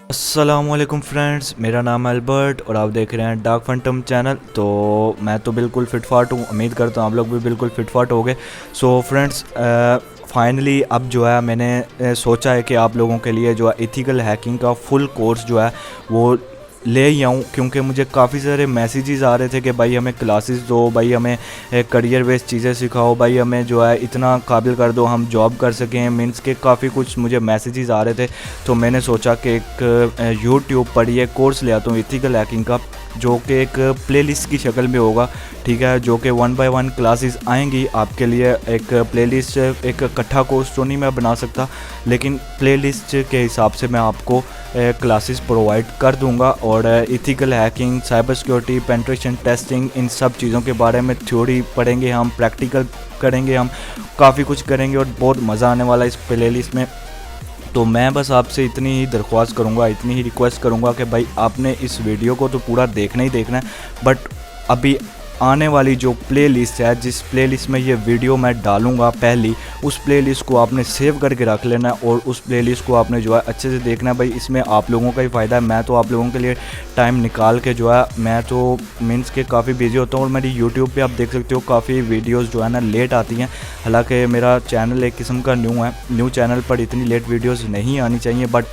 अस्सलामुअलैकुम फ्रेंड्स, मेरा नाम है अल्बर्ट और आप देख रहे हैं डार्क फैंटम चैनल। तो मैं तो बिल्कुल फिटफाट हूँ, उम्मीद करता हूँ आप लोग भी बिल्कुल फिटफाट हो गए। सो फ्रेंड्स, फाइनली अब जो है मैंने सोचा है कि आप लोगों के लिए जो है एथिकल हैकिंग का फुल कोर्स जो है वो ले ही आऊँ, क्योंकि मुझे काफ़ी सारे मैसेजेस आ रहे थे कि भाई हमें क्लासेस दो, भाई हमें करियर बेस्ड चीज़ें सिखाओ, भाई हमें जो है इतना काबिल कर दो हम जॉब कर सकें। मीन्स के काफ़ी कुछ मुझे मैसेजेस आ रहे थे। तो मैंने सोचा कि एक यूट्यूब पर ये कोर्स ले आता हूँ एथिकल हैकिंग का, जो कि एक प्लेलिस्ट की शक्ल में होगा। ठीक है, जो कि 1 बाय 1 क्लासेस आएंगी आपके लिए। एक प्लेलिस्ट, एक इकट्ठा कोर्स तो नहीं मैं बना सकता, लेकिन प्लेलिस्ट के हिसाब से मैं आपको क्लासेस प्रोवाइड कर दूंगा। और ethical hacking, cyber security, penetration testing, इन सब चीज़ों के बारे में थ्योरी पढ़ेंगे हम, प्रैक्टिकल करेंगे हम, काफ़ी कुछ करेंगे और बहुत मज़ा आने वाला है इस प्लेलिस्ट में। तो मैं बस आपसे इतनी ही दरख्वास्त करूँगा, इतनी ही रिक्वेस्ट करूँगा कि भाई आपने इस वीडियो को तो पूरा देखना ही देखना है, बट अभी आने वाली जो प्लेलिस्ट है, जिस प्लेलिस्ट में ये वीडियो मैं डालूँगा पहली, उस प्लेलिस्ट को आपने सेव करके रख लेना है और उस प्लेलिस्ट को आपने जो है अच्छे से देखना है। भाई इसमें आप लोगों का ही फ़ायदा है। मैं तो आप लोगों के लिए टाइम निकाल के जो है, मैं तो मीन्स के काफ़ी बिजी होता हूँ और मेरी यूट्यूब पे आप देख सकते हो काफ़ी वीडियोस जो है ना लेट आती हैं। हालांकि मेरा चैनल एक किस्म का न्यू है, न्यू चैनल पर इतनी लेट वीडियोस नहीं आनी चाहिए, बट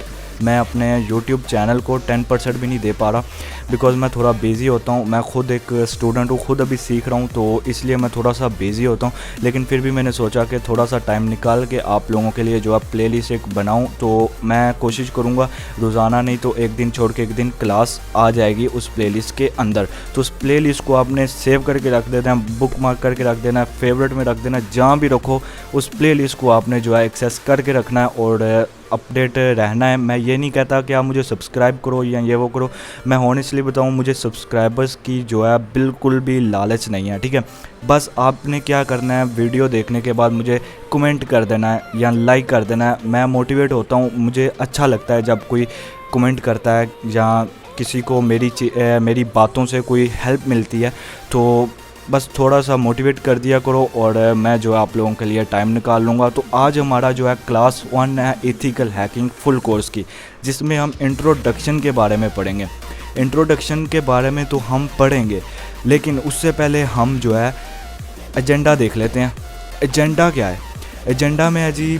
मैं अपने YouTube चैनल को 10% भी नहीं दे पा रहा, बिकॉज़ मैं थोड़ा बिज़ी होता हूँ। मैं खुद एक स्टूडेंट हूँ, खुद अभी सीख रहा हूँ, तो इसलिए मैं थोड़ा सा बिज़ी होता हूँ। लेकिन फिर भी मैंने सोचा कि थोड़ा सा टाइम निकाल के आप लोगों के लिए जो है प्लेलिस्ट एक बनाऊँ। तो मैं कोशिश करूँगा रोज़ाना नहीं तो एक दिन छोड़ के एक दिन क्लास आ जाएगी उस प्लेलिस्ट के अंदर। तो उस प्लेलिस्ट को आपने सेव करके रख देना है, बुक मार्क करके रख देना है, फेवरेट में रख देना है, जहाँ भी रखो उस प्लेलिस्ट को आपने जो है एक्सेस करके रखना है और अपडेट रहना है। मैं ये नहीं कहता कि आप मुझे सब्सक्राइब करो या ये वो करो। मैं हॉनेस्टली बताऊँ, मुझे सब्सक्राइबर्स की जो है बिल्कुल भी लालच नहीं है। ठीक है, बस आपने क्या करना है, वीडियो देखने के बाद मुझे कमेंट कर देना है या लाइक कर देना है। मैं मोटिवेट होता हूँ, मुझे अच्छा लगता है जब कोई कमेंट करता है या किसी को मेरी बातों से कोई हेल्प मिलती है। तो बस थोड़ा सा मोटिवेट कर दिया करो और मैं जो है आप लोगों के लिए टाइम निकाल लूँगा। तो आज हमारा जो है क्लास 1 है एथिकल हैकिंग फुल कोर्स की, जिसमें हम इंट्रोडक्शन के बारे में पढ़ेंगे। इंट्रोडक्शन के बारे में तो हम पढ़ेंगे, लेकिन उससे पहले हम जो है एजेंडा देख लेते हैं। एजेंडा क्या है? एजेंडा में है जी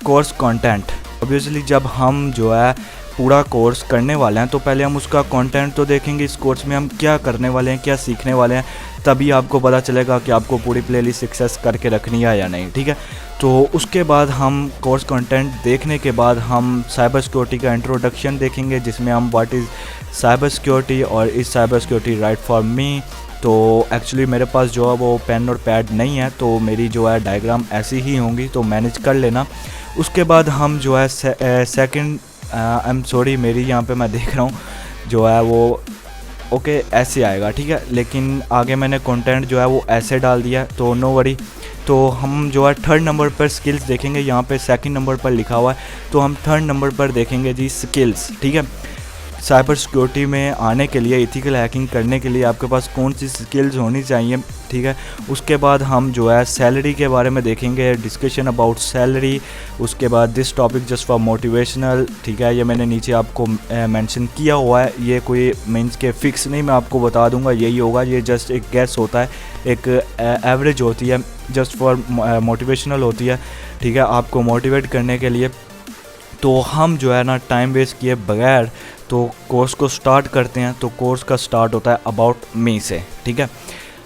कोर्स कंटेंट। ऑब्वियसली जब हम जो है पूरा कोर्स करने वाले हैं तो पहले हम उसका कंटेंट तो देखेंगे, इस कोर्स में हम क्या करने वाले हैं, क्या सीखने वाले हैं, तभी आपको पता चलेगा कि आपको पूरी प्लेलिस्ट एक्सेस करके रखनी है या नहीं। ठीक है, तो उसके बाद हम कोर्स कंटेंट देखने के बाद हम साइबर सिक्योरिटी का इंट्रोडक्शन देखेंगे, जिसमें हम व्हाट इज़ साइबर सिक्योरिटी और इस cyber security right for me. तो एक्चुअली मेरे पास जो है वो पेन और पैड नहीं है, तो मेरी जो है डायग्राम ऐसी ही होंगी, तो मैनेज कर लेना। उसके बाद हम जो है सेकंड, आई एम सॉरी, मेरी यहाँ पे मैं देख रहा हूँ जो है वो ओके ऐसे आएगा। ठीक है, लेकिन आगे मैंने कंटेंट जो है वो ऐसे डाल दिया, तो नो वरी। तो हम जो है थर्ड नंबर पर स्किल्स देखेंगे, यहाँ पे सेकंड नंबर पर लिखा हुआ है, तो हम थर्ड नंबर पर देखेंगे जी स्किल्स। ठीक है, साइबर सिक्योरिटी में आने के लिए, एथिकल हैकिंग करने के लिए आपके पास कौन सी स्किल्स होनी चाहिए। ठीक है, उसके बाद हम जो है सैलरी के बारे में देखेंगे, डिस्कशन अबाउट सैलरी। उसके बाद this topic just for motivational. ठीक है, ये मैंने नीचे आपको मेंशन किया हुआ है, ये कोई मीन्स के फिक्स नहीं, मैं आपको बता दूंगा यही होगा, ये जस्ट एक गैस होता है, एक एवरेज होती है, जस्ट फॉर मोटिवेशनल होती है। ठीक है, आपको मोटिवेट करने के लिए। तो हम जो है ना टाइम वेस्ट किए बगैर तो कोर्स को स्टार्ट करते हैं। तो कोर्स का स्टार्ट होता है अबाउट मी से। ठीक है,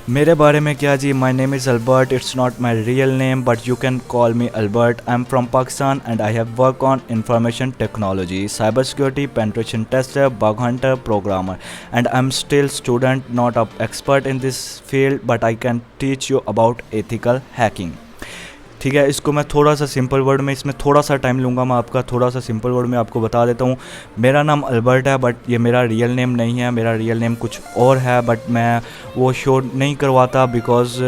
मेरे बारे में क्या जी, my name is Albert, it's not my real name but you can call me Albert. I am from Pakistan and I have work on information technology, cyber security, penetration tester, bug hunter, programmer, and I am still student, not a expert in this field but I can teach you about ethical hacking. ठीक है, इसको मैं थोड़ा सा simple word में, इसमें थोड़ा सा टाइम लूँगा, मैं आपका थोड़ा सा सिंपल वर्ड में आपको बता देता हूँ। मेरा नाम अल्बर्ट है, बट ये मेरा रियल नेम नहीं है, मेरा रियल नेम कुछ और है, बट मैं वो शो नहीं करवाता, बिकॉज़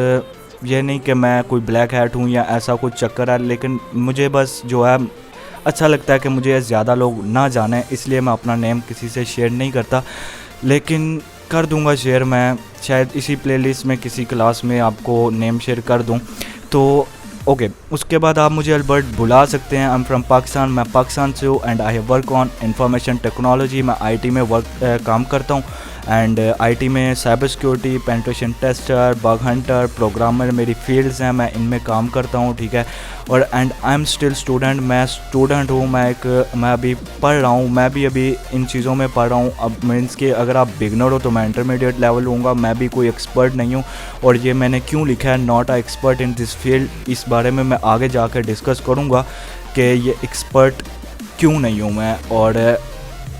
ये नहीं कि मैं कोई ब्लैक हैट हूँ या ऐसा कुछ चक्कर है, लेकिन मुझे बस जो है अच्छा लगता है कि मुझे ज़्यादा लोग ना जाने, इसलिए मैं अपना नेम किसी से शेयर नहीं करता। लेकिन कर दूंगा शेयर, मैं शायद इसी प्लेलिस्ट में किसी क्लास में आपको नेम शेयर कर दूं। तो ओके उसके बाद आप मुझे अल्बर्ट बुला सकते हैं। आई एम फ्रॉम पाकिस्तान, मैं पाकिस्तान से हूँ and I have work on information technology. मैं आईटी में काम करता हूँ एंड आईटी में cyber security, penetration tester, bug hunter, programmer मेरी फील्ड्स हैं, मैं इनमें काम करता हूँ, ठीक है। और and I am still student, मैं स्टूडेंट हूँ, मैं अभी पढ़ रहा हूँ, मैं भी अभी इन चीज़ों में पढ़ रहा हूँ। अब मीन्स कि अगर आप बिगनर हो तो मैं इंटरमीडिएट लेवल लूँगा, मैं भी कोई एक्सपर्ट नहीं हूँ। और ये मैंने क्यों लिखा है not a expert in this field, इस बारे में मैं आगे जाकर डिस्कस करूँगा कि ये एक्सपर्ट क्यों नहीं हूँ मैं और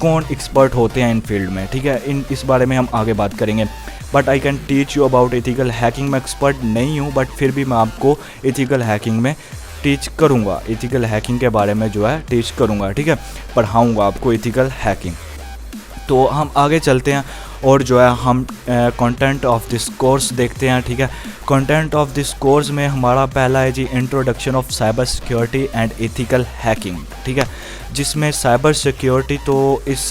कौन एक्सपर्ट होते हैं इन फील्ड में, ठीक है। इस बारे में हम आगे बात करेंगे। But I can teach you about ethical hacking. मैं एक्सपर्ट नहीं हूँ बट फिर भी मैं आपको एथिकल हैकिंग में टीच करूँगा, एथिकल हैकिंग के बारे में जो है टीच करूँगा, ठीक है, पढ़ाऊँगा आपको एथिकल हैकिंग। तो हम आगे चलते हैं और जो है हम कंटेंट ऑफ दिस कोर्स देखते हैं, ठीक है। कंटेंट ऑफ दिस कोर्स में हमारा पहला है जी introduction of cyber security and ethical hacking, ठीक है, जिसमें साइबर सिक्योरिटी तो इस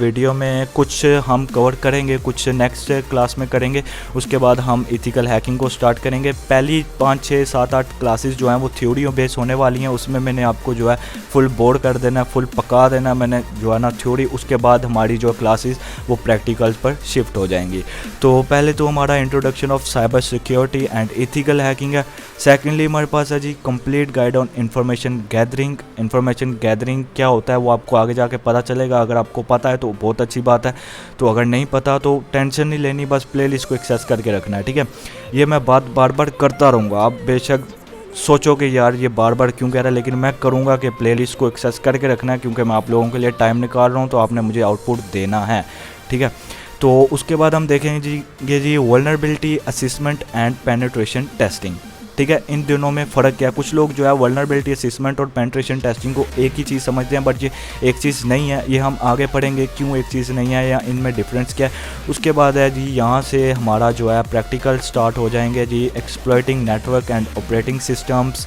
वीडियो में कुछ हम कवर करेंगे, कुछ नेक्स्ट क्लास में करेंगे। उसके बाद हम एथिकल हैकिंग को स्टार्ट करेंगे। पहली 5, 6, 7, 8 क्लासेस जो हैं वो थ्योरी बेस होने वाली हैं, उसमें मैंने आपको जो है फुल बोर कर देना, फुल पका देना मैंने जो है ना थ्योरी। उसके बाद हमारी जो क्लासेस वो प्रैक्टिकल्स पर शिफ्ट हो जाएंगी। तो पहले तो हमारा introduction of cyber security and ethical hacking है। सेकेंडली हमारे पास है जी complete guide on information gathering. Information gathering क्या होता है वो आपको आगे जाके पता चलेगा। अगर आपको पता है तो बहुत अच्छी बात है, तो अगर नहीं पता तो टेंशन नहीं लेनी, बस प्लेलिस्ट को एक्सेस करके रखना है, ठीक है। ये मैं बात बार बार करता रहूँगा, आप बेशक सोचो कि यार ये बार बार क्यों कह रहा है, लेकिन मैं करूँगा कि प्लेलिस्ट को एक्सेस करके रखना है, क्योंकि मैं आप लोगों के लिए टाइम निकाल रहा हूँ, तो आपने मुझे आउटपुट देना है, ठीक है। तो उसके बाद हम देखेंगे जी vulnerability assessment and penetration testing, ठीक है। इन दोनों में फ़र्क क्या है। कुछ लोग जो है वल्नरेबिलिटी असेसमेंट और पेनिट्रेशन टेस्टिंग को एक ही चीज़ समझते हैं, बट ये एक चीज़ नहीं है। ये हम आगे पढ़ेंगे क्यों एक चीज़ नहीं है या इनमें डिफरेंस क्या है। उसके बाद है जी यहाँ से हमारा जो है प्रैक्टिकल स्टार्ट हो जाएंगे जी, exploiting network and operating systems,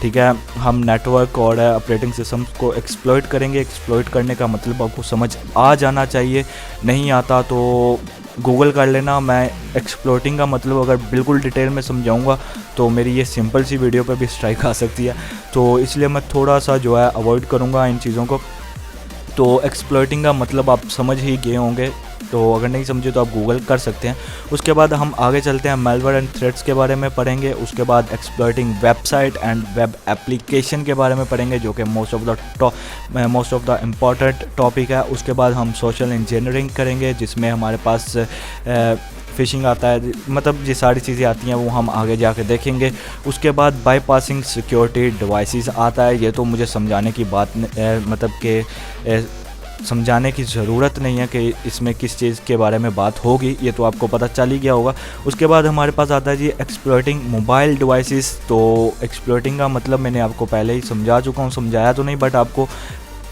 ठीक है। हम नेटवर्क और ऑपरेटिंग सिस्टम्स को एक्सप्लॉइट करेंगे। एक्सप्लॉइट करने का मतलब आपको समझ आ जाना चाहिए, नहीं आता तो गूगल कर लेना। मैं एक्सप्लॉइटिंग का मतलब अगर बिल्कुल डिटेल में समझाऊंगा तो मेरी ये सिंपल सी वीडियो पे भी स्ट्राइक आ सकती है, तो इसलिए मैं थोड़ा सा जो है अवॉइड करूँगा इन चीज़ों को। तो एक्सप्लॉइटिंग का मतलब आप समझ ही गए होंगे, तो अगर नहीं समझे तो आप गूगल कर सकते हैं। उसके बाद हम आगे चलते हैं, मैलवेयर एंड थ्रेट्स के बारे में पढ़ेंगे। उसके बाद exploiting website and web application के बारे में पढ़ेंगे, जो कि most of the important topic है। उसके बाद हम सोशल इंजीनियरिंग करेंगे, जिसमें हमारे पास फिशिंग आता है, मतलब ये सारी चीज़ें आती हैं, वो हम आगे जाके देखेंगे। उसके बाद बाईपासिंग सिक्योरिटी डिवाइसेस आता है। ये तो मुझे समझाने की बात मतलब कि समझाने की ज़रूरत नहीं है कि इसमें किस चीज़ के बारे में बात होगी, ये तो आपको पता चल ही गया होगा। उसके बाद हमारे पास आता है जी एक्सप्लॉइटिंग मोबाइल डिवाइसेस। तो एक्सप्लॉइटिंग का मतलब मैंने आपको पहले ही समझा चुका हूँ, समझाया तो नहीं, बट आपको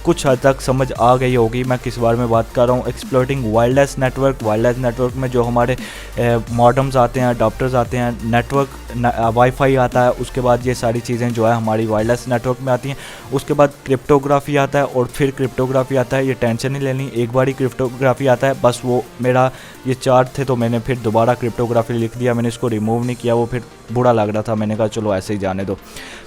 कुछ हद तक समझ आ गई होगी मैं किस बारे में बात कर रहा हूँ। Exploiting wireless network. Wireless network में जो हमारे मॉडम्स आते हैं, अडाप्टर्स आते हैं, नेटवर्क वाईफाई आता है, उसके बाद ये सारी चीज़ें जो है हमारी वायरलेस नेटवर्क में आती हैं। उसके बाद क्रिप्टोग्राफी आता है और फिर क्रिप्टोग्राफी आता है। ये टेंशन नहीं लेनी, एक बार ही क्रिप्टोग्राफी आता है, बस वो मेरा ये 4 थे तो मैंने फिर दोबारा क्रिप्टोग्राफी लिख दिया, मैंने इसको रिमूव नहीं किया, वो फिर बुरा लग रहा था, मैंने कहा चलो ऐसे ही जाने दो।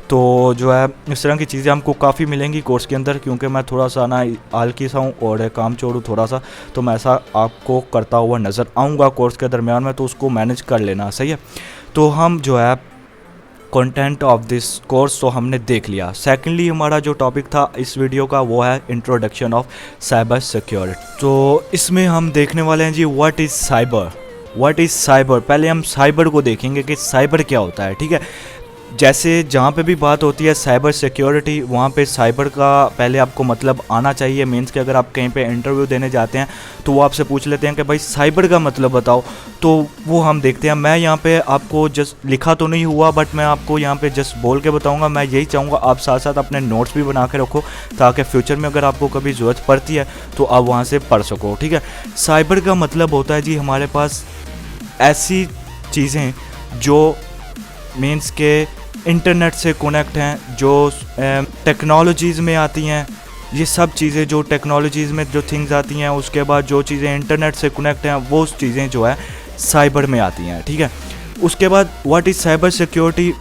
तो जो है इस तरह की चीज़ें हमको काफ़ी मिलेंगी कोर्स के अंदर, क्योंकि मैं थोड़ा सा ना आलकी सा हूँ और काम चोर हूँ थोड़ा सा, तो मैं ऐसा आपको करता हुआ नज़र आऊँगा कोर्स के दरमियान में, तो उसको मैनेज कर लेना, सही है। तो हम जो है कंटेंट ऑफ दिस कोर्स तो हमने देख लिया। सेकेंडली हमारा जो टॉपिक था इस वीडियो का वो है इंट्रोडक्शन ऑफ साइबर सिक्योरिटी। तो इसमें हम देखने वाले हैं जी what is cyber. What is cyber, पहले हम साइबर को देखेंगे कि साइबर क्या होता है, ठीक है। जैसे जहाँ पे भी बात होती है साइबर सिक्योरिटी, वहाँ पे साइबर का पहले आपको मतलब आना चाहिए। मीन्स कि अगर आप कहीं पे इंटरव्यू देने जाते हैं तो वो आपसे पूछ लेते हैं कि भाई साइबर का मतलब बताओ, तो वो हम देखते हैं। मैं यहाँ पे आपको जस्ट लिखा तो नहीं हुआ, बट मैं आपको यहाँ पे जस्ट बोल के बताऊँगा। मैं यही चाहूँगा आप साथ साथ अपने नोट्स भी बना के रखो, ताकि फ्यूचर में अगर आपको कभी ज़रूरत पड़ती है तो आप वहाँ से पढ़ सको, ठीक है। साइबर का मतलब होता है जी हमारे पास ऐसी चीज़ें जो मीन्स के इंटरनेट से कनेक्ट हैं, जो टेक्नोलॉजीज़ में आती हैं, ये सब चीज़ें जो टेक्नोलॉजीज़ में जो थिंग्स आती हैं, उसके बाद जो चीज़ें इंटरनेट से कनेक्ट हैं वो चीज़ें जो है साइबर में आती हैं, ठीक है। उसके बाद what is cyber security.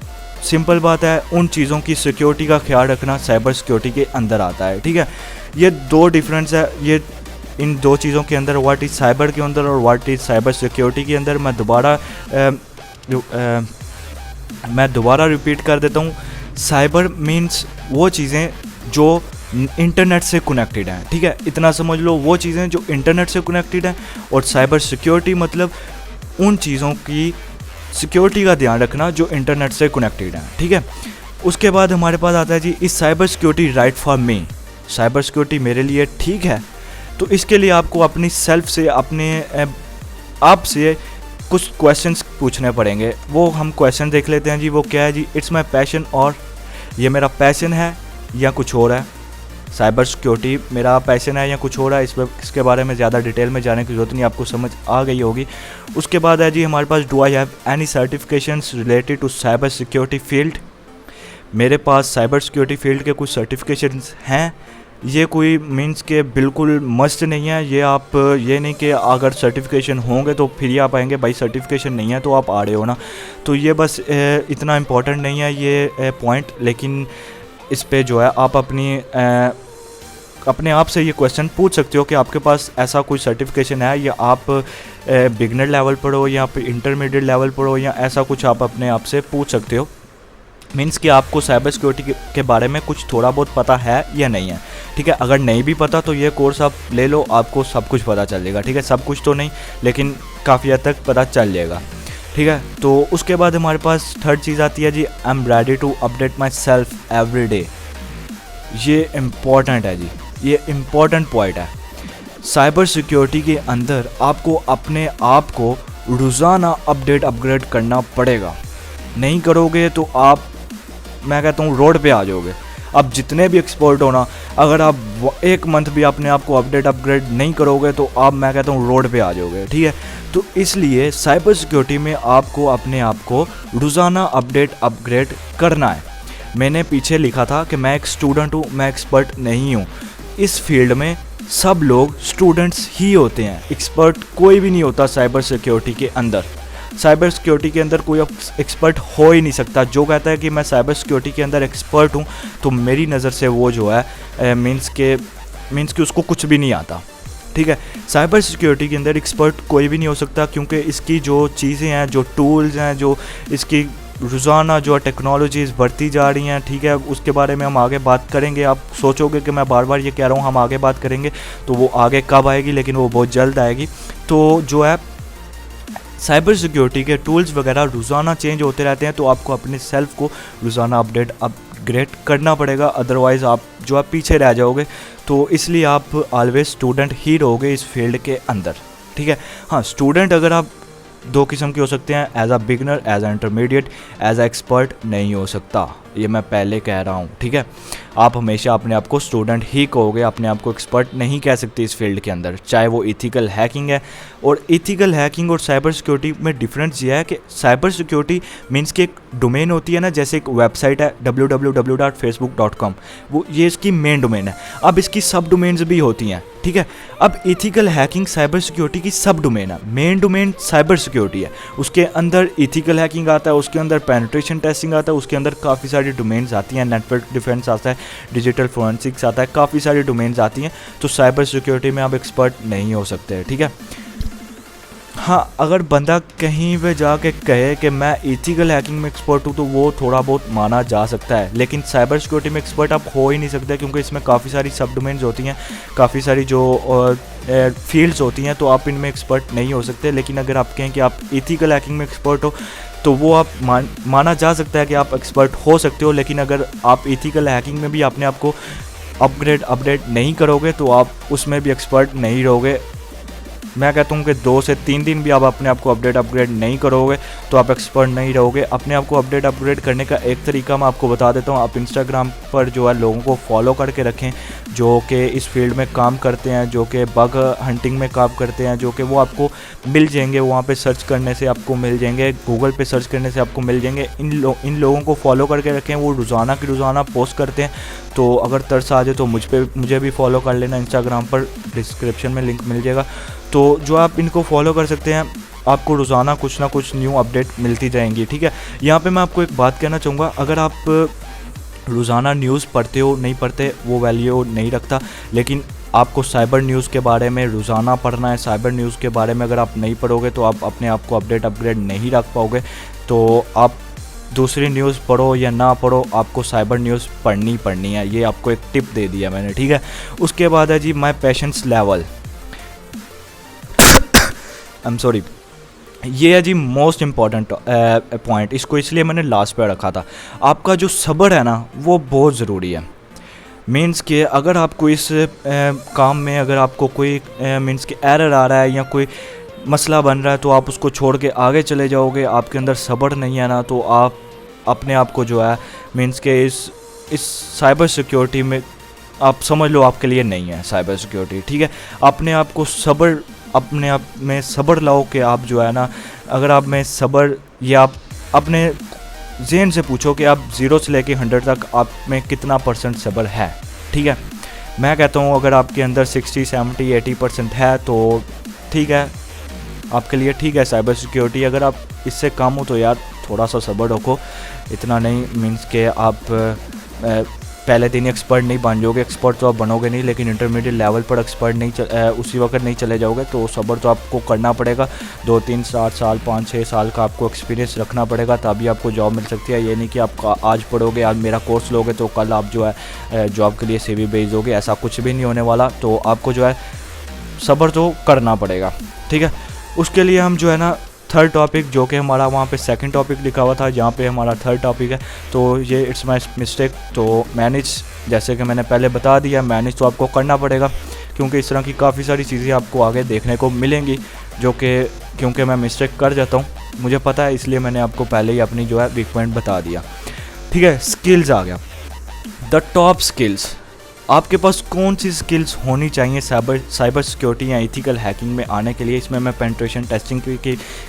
Simple बात है, उन चीज़ों की सिक्योरिटी का ख्याल रखना साइबर सिक्योरिटी के अंदर आता है। ठीक है, ये दो डिफरेंस है, ये इन दो चीज़ों के अंदर, व्हाट इज़ साइबर के अंदर और व्हाट इज़ साइबर सिक्योरिटी के अंदर। मैं दोबारा रिपीट कर देता हूँ। साइबर मीन्स वो चीज़ें जो इंटरनेट से कनेक्टेड हैं। ठीक है, इतना समझ लो, वो चीज़ें जो इंटरनेट से कनेक्टेड हैं। और साइबर सिक्योरिटी मतलब उन चीज़ों की सिक्योरिटी का ध्यान रखना जो इंटरनेट से कनेक्टेड हैं। ठीक है, उसके बाद हमारे पास आता है जी, इस cyber security right for me, cyber security मेरे लिए ठीक है। तो इसके लिए आपको अपनी सेल्फ से, अपने आप से कुछ क्वेश्चंस पूछने पड़ेंगे। वो हम क्वेश्चन देख लेते हैं जी। वो क्या है जी, इट्स माई पैशन, और ये मेरा पैशन है या कुछ और है। साइबर सिक्योरिटी मेरा पैशन है या कुछ और है, इसके बारे में ज़्यादा डिटेल में जाने की ज़रूरत नहीं, आपको समझ आ गई होगी। उसके बाद है जी हमारे पास, do I have any certifications related to cyber security field. मेरे पास साइबर सिक्योरिटी फील्ड के कुछ सर्टिफिकेशंस हैं। ये कोई मीन्स के बिल्कुल मस्ट नहीं है। ये आप ये नहीं कि अगर सर्टिफिकेशन होंगे तो फिर ही आप आएंगे, भाई सर्टिफिकेशन नहीं है तो आप आ रहे हो ना। तो ये बस इतना इम्पोर्टेंट नहीं है ये पॉइंट। लेकिन इस पे जो है आप अपने आप से ये क्वेश्चन पूछ सकते हो कि आपके पास ऐसा कोई सर्टिफिकेशन है, या आप बिगनर लेवल पर हो या फिर इंटरमीडिएट लेवल पर हो, या ऐसा कुछ आप अपने आप से पूछ सकते हो। मीन्स कि आपको साइबर सिक्योरिटी के बारे में कुछ थोड़ा बहुत पता है या नहीं है। ठीक है, अगर नहीं भी पता तो ये कोर्स आप ले लो, आपको सब कुछ पता चल जाएगा। ठीक है, सब कुछ तो नहीं, लेकिन काफ़ी हद तक पता चल जाएगा। ठीक है, तो उसके बाद हमारे पास थर्ड चीज़ आती है जी, I am ready to update myself every day. ये इम्पॉर्टेंट है जी, ये इम्पॉर्टेंट पॉइंट है। साइबर सिक्योरिटी के अंदर आपको अपने आप को रोज़ाना अपग्रेड करना पड़ेगा। नहीं करोगे तो आप, मैं कहता हूँ, रोड पे आ जाओगे। अब जितने भी एक्सपर्ट हो ना, अगर आप एक मंथ भी अपने आप को अपग्रेड नहीं करोगे तो आप, मैं कहता हूँ, रोड पे आ जाओगे। ठीक है, तो इसलिए साइबर सिक्योरिटी में आपको अपने आप को रोज़ाना अपग्रेड करना है। मैंने पीछे लिखा था कि मैं एक स्टूडेंट हूँ, मैं एक्सपर्ट नहीं हूँ। इस फील्ड में सब लोग स्टूडेंट्स ही होते हैं, एक्सपर्ट कोई भी नहीं होता साइबर सिक्योरिटी के अंदर। साइबर सिक्योरिटी के अंदर कोई एक्सपर्ट हो ही नहीं सकता। जो कहता है कि मैं साइबर सिक्योरिटी के अंदर एक्सपर्ट हूँ, तो मेरी नज़र से वो जो है मीन्स के उसको कुछ भी नहीं आता। ठीक है, साइबर सिक्योरिटी के अंदर एक्सपर्ट कोई भी नहीं हो सकता, क्योंकि इसकी जो चीज़ें हैं, जो टूल्स हैं, जो इसकी रोज़ाना जो टेक्नोलॉजीज़ बढ़ती जा रही हैं। ठीक है, उसके बारे में हम आगे बात करेंगे। आप सोचोगे कि मैं बार बार ये कह रहा हूँ हम आगे बात करेंगे, तो वो आगे कब आएगी, लेकिन वो बहुत जल्द आएगी। तो जो है साइबर सिक्योरिटी के टूल्स वगैरह रोज़ाना चेंज होते रहते हैं, तो आपको अपने सेल्फ को रोज़ाना अपग्रेड करना पड़ेगा, अदरवाइज़ आप जो है पीछे रह जाओगे। तो इसलिए आप ऑलवेज स्टूडेंट ही रहोगे इस फील्ड के अंदर। ठीक है, हाँ, स्टूडेंट अगर आप दो किस्म के हो सकते हैं, as a beginner, as a intermediate, as a expert नहीं हो सकता, ये मैं पहले कह रहा हूँ। ठीक है, आप हमेशा अपने आप को स्टूडेंट ही कहोगे, अपने आप को एक्सपर्ट नहीं कह सकते इस फील्ड के अंदर, चाहे वो इथिकल हैकिंग है। और इथिकल हैकिंग और साइबर सिक्योरिटी में डिफरेंस ये है कि साइबर सिक्योरिटी मीन्स कि एक डोमेन होती है ना, जैसे एक वेबसाइट है www.facebook.com, वो ये इसकी मेन डोमेन है। अब इसकी सब डोमेन्स भी होती हैं। ठीक है, अब इथिकल हैकिंग साइबर सिक्योरिटी की सब डोमेन है। मेन डोमेन साइबर सिक्योरिटी है, उसके अंदर इथिकल हैकिंग आता है, उसके अंदर पेनिट्रेशन टेस्टिंग आता है, उसके अंदर काफ़ी सारी डोमेन्स आती हैं, नेटवर्क डिफेंस आता है, डिजिटल फोरेंसिक्स आता है, काफ़ी सारी डोमेन्स आती हैं। तो साइबर सिक्योरिटी में आप एक्सपर्ट नहीं हो सकते। ठीक है, हाँ, अगर बंदा कहीं पे जाके कहे कि मैं इथिकल हैकिंग में एक्सपर्ट हूँ, तो वो थोड़ा बहुत माना जा सकता है, लेकिन साइबर सिक्योरिटी में एक्सपर्ट आप हो ही नहीं सकते, क्योंकि इसमें काफ़ी सारी सब डोमेन्स होती हैं, काफ़ी सारी जो फील्ड्स होती हैं, तो आप इनमें एक्सपर्ट नहीं हो सकते। लेकिन अगर आप कहें कि आप इथिकल हैकिंग में एक्सपर्ट हो, तो वो आप माना जा सकता है कि आप एक्सपर्ट हो सकते हो। लेकिन अगर आप इथिकल हैकिंग में भी अपने आप को अपडेट नहीं करोगे, तो आप उसमें भी एक्सपर्ट नहीं रहोगे। मैं कहता हूँ कि 2 से 3 दिन भी आप अपने आप को अपग्रेड नहीं करोगे, तो आप एक्सपर्ट नहीं रहोगे। अपने आप को अपग्रेड करने का एक तरीका मैं आपको बता देता हूँ। आप इंस्टाग्राम पर जो है लोगों को फॉलो करके रखें जो कि इस फील्ड में काम करते हैं, जो कि बग हंटिंग में काम करते हैं, जो कि वो आपको मिल जाएंगे, वहाँ पे सर्च करने से आपको मिल जाएंगे, गूगल पे सर्च करने से आपको मिल जाएंगे। इन लोगों को फॉलो करके रखें, वो रोज़ाना की रोज़ाना पोस्ट करते हैं। तो अगर तरस आ जाए तो मुझे भी फॉलो कर लेना इंस्टाग्राम पर, डिस्क्रिप्शन में लिंक मिल जाएगा। तो जो आप इनको फॉलो कर सकते हैं, आपको रोज़ाना कुछ ना कुछ न्यू अपडेट मिलती जाएंगी, ठीक है। यहाँ पे मैं आपको एक बात कहना चाहूँगा, अगर आप रोज़ाना न्यूज़ पढ़ते हो नहीं पढ़ते वो वैल्यू नहीं रखता, लेकिन आपको साइबर न्यूज़ के बारे में रोज़ाना पढ़ना है। साइबर न्यूज़ के बारे में अगर आप नहीं पढ़ोगे तो आप अपने आप को अपग्रेड नहीं रख पाओगे। तो आप दूसरी न्यूज़ पढ़ो या ना पढ़ो, आपको साइबर न्यूज़ पढ़नी है। ये आपको एक टिप दे दिया मैंने, ठीक है। उसके बाद है जी my patience level. I am sorry, ये है जी मोस्ट इम्पॉर्टेंट पॉइंट। इसको इसलिए मैंने लास्ट पे रखा था। आपका जो सब्र है ना वो बहुत ज़रूरी है। मीन्स के अगर आपको इस काम में अगर आपको कोई मीन्स के एरर आ रहा है या कोई मसला बन रहा है तो आप उसको छोड़ के आगे चले जाओगे, आपके अंदर सब्र नहीं है ना, तो आप अपने आप को जो है मीन्स के इस साइबर सिक्योरिटी में आप समझ लो आपके लिए नहीं है साइबर सिक्योरिटी, ठीक है। अपने आप में सब्र लाओ कि आप जो है ना, अगर आप में सब्र, या आप अपने ज़हन से पूछो कि आप 0 से लेके 100 तक आप में कितना % सब्र है, ठीक है। मैं कहता हूँ अगर आपके अंदर 60, 70, 80% है तो ठीक है, आपके लिए ठीक है साइबर सिक्योरिटी। अगर आप इससे कम हो तो यार थोड़ा सा सब्र रखो, इतना नहीं मीन्स के आप पहले दिन एक्सपर्ट नहीं बन जाओगे। एक्सपर्ट तो आप बनोगे नहीं, लेकिन इंटरमीडिएट लेवल पर एक्सपर्ट नहीं उसी वक्त नहीं चले जाओगे। तो सब्र तो आपको करना पड़ेगा, 2, 3, 7 साल 5, 6 साल का आपको एक्सपीरियंस रखना पड़ेगा, तभी आपको जॉब मिल सकती है। ये नहीं कि आप आज पढ़ोगे, आज मेरा कोर्स लोगे तो कल आप जो है जॉब के लिए CV भेज दोगे, ऐसा कुछ भी नहीं होने वाला। तो आपको जो है सब्र तो करना पड़ेगा, ठीक है। उसके लिए हम जो है ना थर्ड टॉपिक, जो कि हमारा वहाँ पे सेकंड टॉपिक लिखा हुआ था, जहाँ पे हमारा थर्ड टॉपिक है, तो ये इट्स माय मिस्टेक। तो मैनेज, जैसे कि मैंने पहले बता दिया, मैनेज तो आपको करना पड़ेगा, क्योंकि इस तरह की काफ़ी सारी चीज़ें आपको आगे देखने को मिलेंगी, जो कि क्योंकि मैं मिस्टेक कर जाता हूँ, मुझे पता है, इसलिए मैंने आपको पहले ही अपनी जो है वीक पॉइंट बता दिया, ठीक है। स्किल्स आ गया, द टॉप स्किल्स। आपके पास कौन सी स्किल्स होनी चाहिए साइबर सिक्योरिटी या एथिकल हैकिंग में आने के लिए। इसमें मैं पेनिट्रेशन टेस्टिंग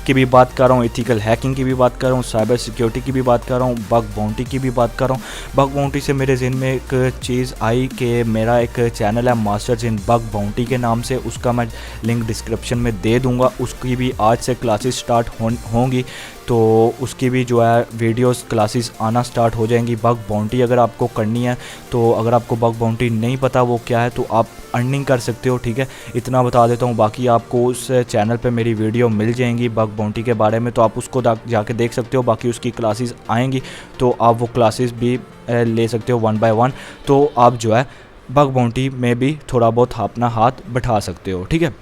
की भी बात कर रहा हूँ, एथिकल हैकिंग की भी बात कर रहा हूँ, साइबर सिक्योरिटी की भी बात कर रहा हूँ, बग बाउंटी की भी बात कर रहा हूँ। बग बाउंटी से मेरे जहन में एक चीज़ आई कि मेरा एक चैनल है मास्टर्स इन बग बाउंटी के नाम से, उसका मैं लिंक डिस्क्रिप्शन में दे दूँगा। उसकी भी आज से क्लासेस स्टार्ट होंगी, तो उसकी भी जो है वीडियोस क्लासेस आना स्टार्ट हो जाएंगी। बग बाउंटी अगर आपको करनी है, तो अगर आपको बग बाउंटी नहीं पता वो क्या है, तो आप अर्निंग कर सकते हो, ठीक है। इतना बता देता हूँ, बाकी आपको उस चैनल पे मेरी वीडियो मिल जाएंगी बग बाउंटी के बारे में, तो आप उसको जाके देख सकते हो। बाकी उसकी क्लासेस आएंगी तो आप वो क्लासेस भी ले सकते हो 1 by 1, तो आप जो है बग बाउंटी में भी थोड़ा बहुत अपना हाथ बैठा सकते हो, ठीक है।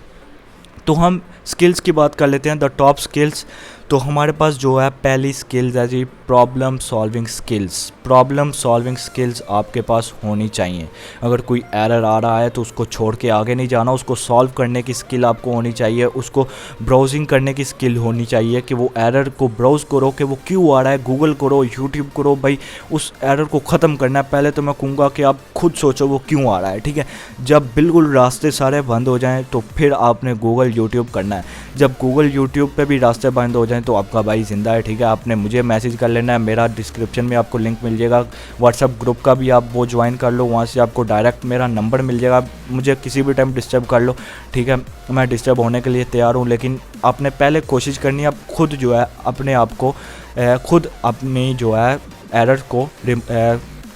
तो हम स्किल्स की बात कर लेते हैं, द टॉप स्किल्स। तो हमारे पास जो है पहली स्किल्स है जी problem solving skills. Problem solving skills आपके पास होनी चाहिए। अगर कोई एरर आ रहा है तो उसको छोड़ के आगे नहीं जाना, उसको सॉल्व करने की स्किल आपको होनी चाहिए। उसको ब्राउजिंग करने की स्किल होनी चाहिए कि वो एरर को ब्राउज़ करो कि वो क्यों आ रहा है, गूगल करो, यूट्यूब करो, भाई उस एरर को ख़त्म करना है। पहले तो मैं कहूँगा कि आप खुद सोचो वो क्यों आ रहा है, ठीक है। जब बिल्कुल रास्ते सारे बंद हो जाएँ तो फिर आपने गूगल यूट्यूब करना है। जब गूगल यूट्यूब पे भी रास्ते बंद हो जाएं तो आपका भाई ज़िंदा है, ठीक है। आपने मुझे मैसेज कर लेना है, मेरा डिस्क्रिप्शन में आपको लिंक मिल जाएगा। व्हाट्सअप ग्रुप का भी आप वो ज्वाइन कर लो, वहाँ से आपको डायरेक्ट मेरा नंबर मिल जाएगा। मुझे किसी भी टाइम डिस्टर्ब कर लो, ठीक है, मैं डिस्टर्ब होने के लिए तैयार हूँ। लेकिन आपने पहले कोशिश करनी है, आप खुद जो है अपने आप को खुद अपनी जो है एरर को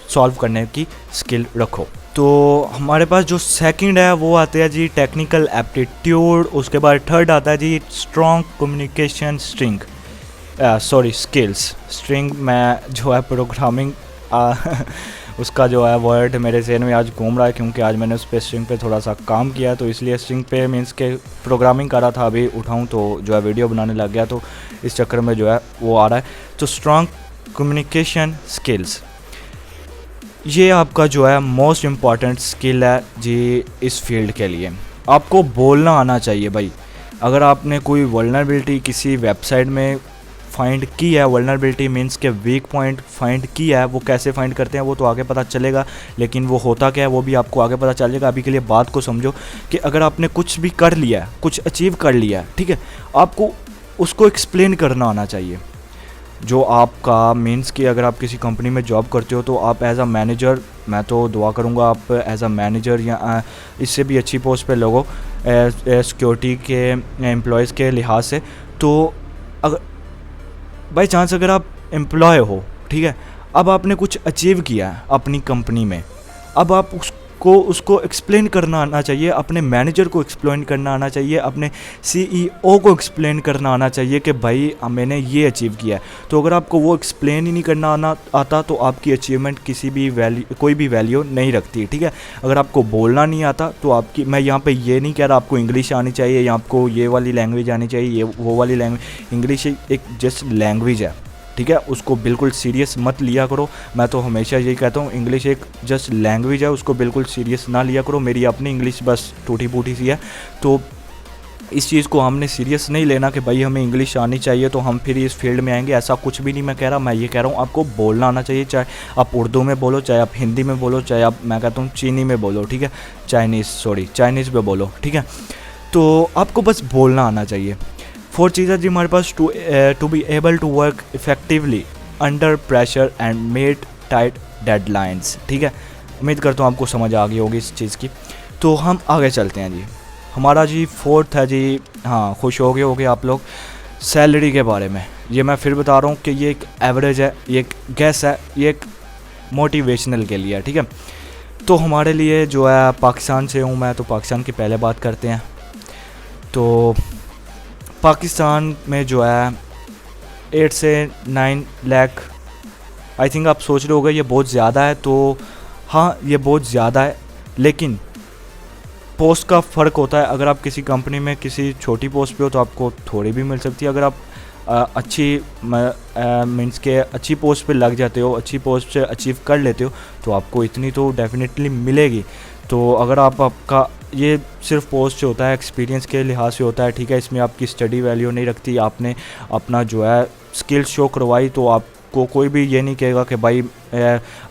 सॉल्व करने की स्किल रखो। तो हमारे पास जो सेकंड है वो आते हैं जी टेक्निकल एप्टीट्यूड। उसके बाद थर्ड आता है G strong communication skills. String में जो है प्रोग्रामिंग उसका जो है वर्ड मेरे जहन में आज घूम रहा है, क्योंकि आज मैंने उस पर स्ट्रिंग पे थोड़ा सा काम किया, तो इसलिए स्ट्रिंग पे मीन्स के प्रोग्रामिंग कर रहा था, अभी उठाऊँ तो जो है वीडियो बनाने लग गया, तो इस चक्कर में जो है वो आ रहा है। तो स्ट्रॉन्ग कम्युनिकेशन स्किल्स, ये आपका जो है मोस्ट इम्पॉर्टेंट स्किल है जी इस फील्ड के लिए। आपको बोलना आना चाहिए भाई। अगर आपने कोई वल्नरेबिलिटी किसी वेबसाइट में फाइंड की है, वल्नरेबिलिटी मीन्स के वीक पॉइंट फाइंड किया है, वो कैसे फाइंड करते हैं वो तो आगे पता चलेगा, लेकिन वो होता क्या है वो भी आपको आगे पता चलेगा। अभी के लिए बात को समझो कि अगर आपने कुछ भी कर लिया है, कुछ अचीव कर लिया है, ठीक है, आपको उसको एक्सप्लेन करना आना चाहिए। जो आपका मीन्स कि अगर आप किसी कंपनी में जॉब करते हो तो आप एज अ मैनेजर, मैं तो दुआ करूँगा आप एज अ मैनेजर या इससे भी अच्छी पोस्ट पे लगो सिक्योरिटी के एम्प्लॉयज़ के लिहाज से। तो अगर बाई चांस अगर आप एम्प्लॉय हो, ठीक है, अब आपने कुछ अचीव किया है अपनी कंपनी में, अब आप उसको एक्सप्लेन करना आना चाहिए, अपने मैनेजर को एक्सप्लेन करना आना चाहिए, अपने सीईओ को एक्सप्लेन करना आना चाहिए कि भाई मैंने ये अचीव किया है। तो अगर आपको वो एक्सप्लेन ही नहीं करना आता तो आपकी अचीवमेंट किसी भी कोई भी वैल्यू नहीं रखती, ठीक है। अगर आपको बोलना नहीं आता तो आपकी, मैं यहाँ पे ये नहीं कह रहा आपको इंग्लिश आनी चाहिए या आपको ये वाली लैंग्वेज आनी चाहिए, ये वो वाली लैंग्वेज, इंग्लिश एक जस्ट लैंग्वेज है, ठीक है, उसको बिल्कुल सीरियस मत लिया करो। मैं तो हमेशा यही कहता हूँ, इंग्लिश एक जस्ट लैंग्वेज है, उसको बिल्कुल सीरियस ना लिया करो। मेरी अपनी इंग्लिश बस टूटी फूटी सी है, तो इस चीज़ को हमने सीरियस नहीं लेना कि भाई हमें इंग्लिश आनी चाहिए तो हम फिर इस फील्ड में आएंगे, ऐसा कुछ भी नहीं मैं कह रहा। मैं ये कह रहा हूँ आपको बोलना आना चाहिए, चाहे आप उर्दू में बोलो, चाहे आप हिंदी में बोलो, चाहे आप, मैं कहता हूँ चीनी में बोलो, ठीक है, चाइनीज़ में बोलो, ठीक है। तो आपको बस बोलना आना चाहिए। 4 चीज़ें जी हमारे पास to be able to work effectively under pressure and met tight deadlines, ठीक है। उम्मीद करता हूँ आपको समझ आ गई होगी इस चीज़ की। तो हम आगे चलते हैं जी। हमारा जी 4th है जी, हाँ खुश हो गए होगे आप लोग, सैलरी के बारे में। ये मैं फिर बता रहा हूँ कि ये एक एवरेज है, ये एक गैस है, ये एक मोटिवेशनल के लिए है, ठीक है। तो हमारे लिए जो है, पाकिस्तान से हूँ मैं, तो पाकिस्तान की पहले बात करते हैं। तो पाकिस्तान में जो है 8 से 9 लाख, आई थिंक आप सोच रहे होगे ये बहुत ज़्यादा है, तो हाँ ये बहुत ज़्यादा है, लेकिन पोस्ट का फ़र्क होता है। अगर आप किसी कंपनी में किसी छोटी पोस्ट पे हो तो आपको थोड़ी भी मिल सकती है। अगर आप अच्छी मीन्स के अच्छी पोस्ट पे लग जाते हो, अच्छी पोस्ट से अचीव कर लेते हो, तो आपको इतनी तो डेफिनेटली मिलेगी। तो अगर आपका ये सिर्फ पोस्ट से होता है, एक्सपीरियंस के लिहाज से होता है, ठीक है, इसमें आपकी स्टडी वैल्यू नहीं रखती। आपने अपना जो है स्किल शो करवाई तो आपको कोई भी ये नहीं कहेगा कि भाई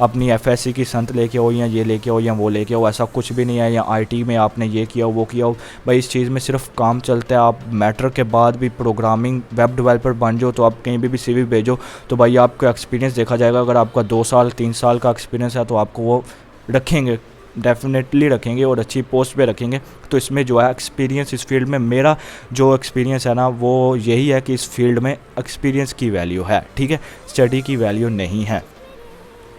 अपनी एफएससी की संत लेके आओ या ये लेके आओ या वो लेके आओ, ऐसा कुछ भी नहीं है। या आईटी में आपने ये किया वो किया हो, भाई इस चीज़ में सिर्फ काम चलता है। आप मैट्रिक के बाद भी प्रोग्रामिंग वेब डेवलपर बन जाओ, तो आप कहीं भी सीवी भेजो तो भाई आपका एक्सपीरियंस देखा जाएगा। अगर आपका 2 साल 3 साल का एक्सपीरियंस है तो आपको वो रखेंगे, डेफिनेटली रखेंगे और अच्छी पोस्ट पे रखेंगे। तो इसमें जो है एक्सपीरियंस, इस फील्ड में मेरा जो एक्सपीरियंस है ना वो यही है कि इस फील्ड में एक्सपीरियंस की वैल्यू है, ठीक है, स्टडी की वैल्यू नहीं है।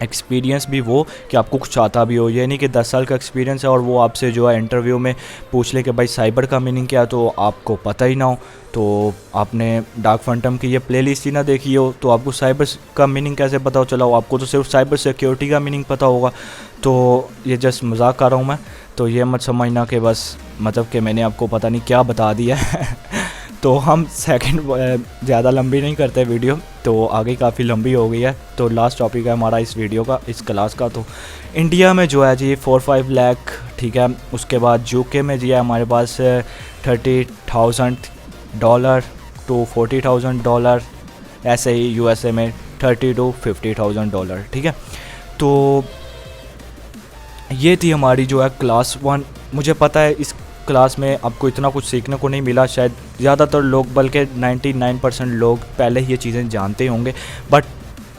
एक्सपीरियंस भी वो कि आपको कुछ आता भी हो, ये नहीं कि 10 साल का एक्सपीरियंस है और वो आपसे जो है इंटरव्यू में पूछ ले कि भाई साइबर का मीनिंग क्या है, तो आपको पता ही ना हो। तो आपने डार्क फैंटम की ये प्लेलिस्ट ही ना देखी हो तो आपको साइबर का मीनिंग कैसे पता हो चला हो? आपको तो सिर्फ साइबर सिक्योरिटी का मीनिंग पता होगा। तो ये जस्ट मजाक कर रहा हूँ मैं, तो ये मत समझना कि बस मतलब कि मैंने आपको पता नहीं क्या बता दिया है। तो हम सेकंड ज़्यादा लंबी नहीं करते वीडियो, तो आगे काफ़ी लंबी हो गई है। तो लास्ट टॉपिक है हमारा इस वीडियो का, इस क्लास का। तो इंडिया में जो है जी 4-5 लाख, ठीक है। उसके बाद यूके में जी है हमारे पास $30,000 to $40,000, ऐसे ही यूएसए में $30,000 to $50,000, ठीक है। तो ये थी हमारी जो है क्लास 1। मुझे पता है इस क्लास में आपको इतना कुछ सीखने को नहीं मिला, शायद ज़्यादातर लोग, बल्कि 99% लोग पहले ही ये चीज़ें जानते होंगे, बट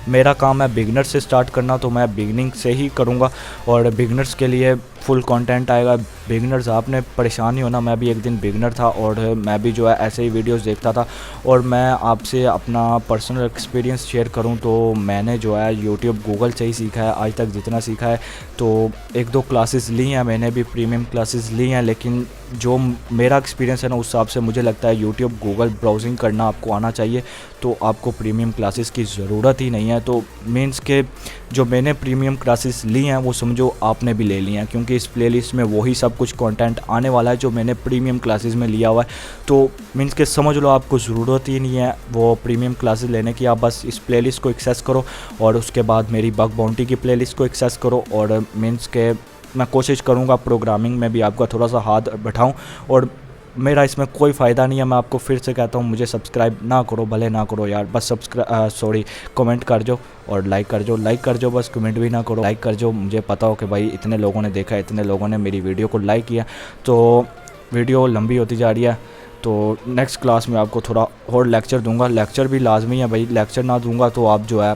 मेरा काम है बिगनर से स्टार्ट करना, तो मैं बिगनिंग से ही करूँगा और बिगनर्स के लिए फुल कंटेंट आएगा। बिगनर्स, आपने परेशान नहीं होना, मैं भी एक दिन बिगनर था और मैं भी जो है ऐसे ही वीडियोस देखता था। और मैं आपसे अपना पर्सनल एक्सपीरियंस शेयर करूं तो मैंने जो है यूट्यूब गूगल से ही सीखा है आज तक जितना सीखा है। तो 1-2 क्लासेस ली हैं मैंने भी, प्रीमियम क्लासेस ली हैं, लेकिन जो मेरा एक्सपीरियंस है ना उस हिसाब से मुझे लगता है यूट्यूब गूगल ब्राउजिंग करना आपको आना चाहिए, तो आपको प्रीमियम क्लासेस की ज़रूरत ही नहीं है। तो मीन्स के जो मैंने प्रीमियम क्लासेस ली हैं वो समझो आपने भी ले ली हैं, क्योंकि इस प्लेलिस्ट में वही सब कुछ कंटेंट आने वाला है जो मैंने प्रीमियम क्लासेस में लिया हुआ है। तो मीन्स के समझ लो आपको ज़रूरत ही नहीं है वो प्रीमियम क्लासेस लेने की, आप बस इस प्लेलिस्ट को एक्सेस करो और उसके बाद मेरी बग बाउंटी की प्लेलिस्ट को एक्सेस करो। और मीन्स के मैं कोशिश करूँगा प्रोग्रामिंग में भी आपका थोड़ा सा हाथ बैठाऊँ, और मेरा इसमें कोई फ़ायदा नहीं है। मैं आपको फिर से कहता हूँ मुझे सब्सक्राइब ना करो, भले ना करो यार, बस कमेंट कर जो और लाइक कर जो, बस कमेंट भी ना करो, लाइक कर जो। मुझे पता हो कि भाई इतने लोगों ने देखा, इतने लोगों ने मेरी वीडियो को लाइक किया। तो वीडियो लंबी होती जा रही है, तो नेक्स्ट क्लास में आपको थोड़ा और लेक्चर दूंगा। लेक्चर भी लाजमी है भाई, लेक्चर ना दूंगा तो आप जो है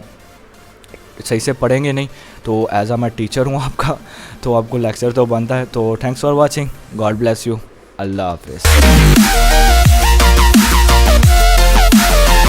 सही से पढ़ेंगे नहीं। तो एज आ मैं टीचर हूँ आपका, तो आपको लेक्चर तो बनता है। तो thanks for watching, God bless you, अल्लाह हाफिज़।